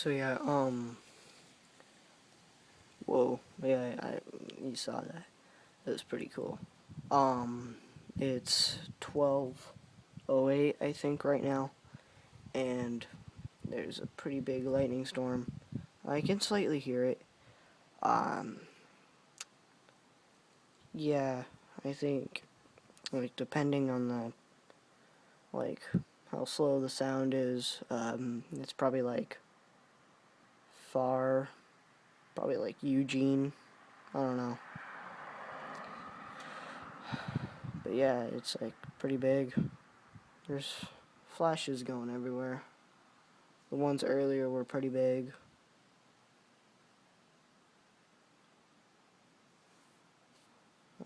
So yeah, whoa, yeah, you saw that. That was pretty cool. It's 12:08, I think, right now, and there's a pretty big lightning storm. I can slightly hear it. Yeah, I think, like, depending on the, like, how slow the sound is, it's probably, like, far, probably, like, Eugene, I don't know. But yeah, it's, like, pretty big. There's flashes going everywhere. The ones earlier were pretty big.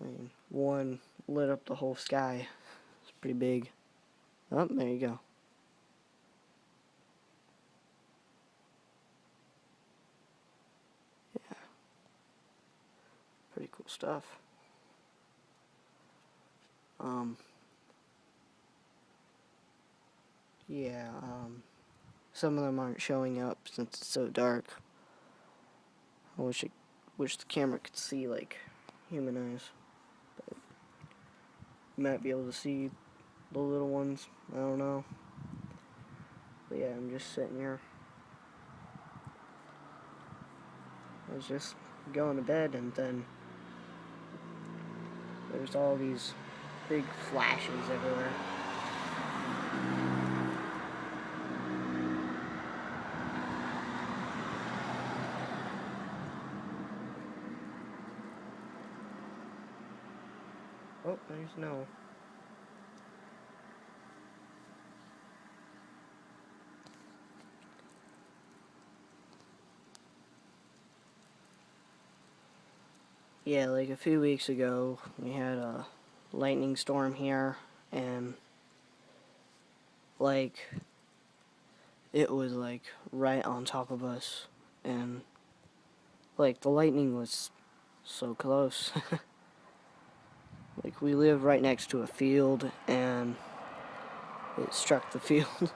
I mean, one lit up the whole sky. It's pretty big. Oh, there you go. Yeah, pretty cool stuff. Yeah, some of them aren't showing up since it's so dark. I wish the camera could see, like, human eyes. But you might be able to see the little ones. I don't know. But yeah, I'm just sitting here. I was just going to bed, and then there's all these big flashes everywhere. Oh, there's no. Yeah, like a few weeks ago, we had a lightning storm here, and, like, it was, like, right on top of us, and, like, the lightning was so close. Like, we live right next to a field, and it struck the field.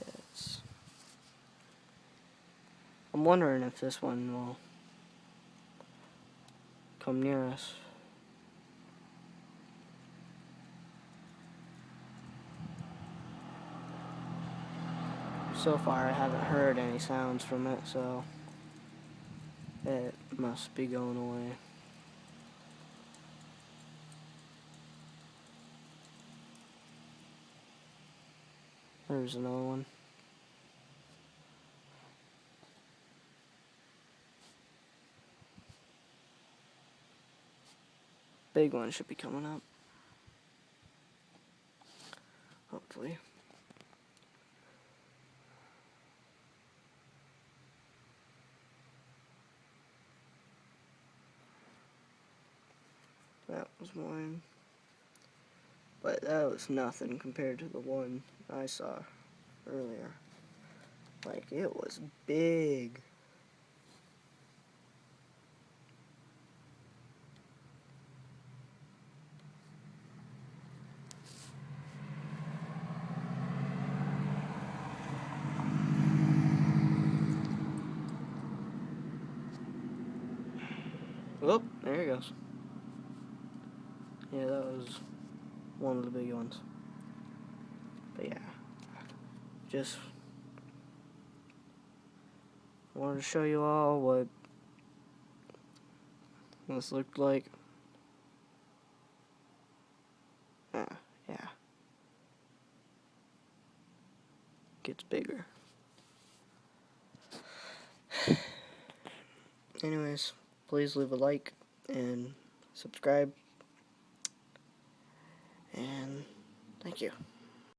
It's, I'm wondering if this one will come near us. So far, I haven't heard any sounds from it, so it must be going away. There's another one. Big one should be coming up. Hopefully. That was mine. But that was nothing compared to the one I saw earlier. Like, it was big. Oh, there he goes. Yeah, that was one of the big ones. But yeah, just wanted to show you all what this looked like. Yeah. Gets bigger. Anyways, please leave a like and subscribe. And thank you.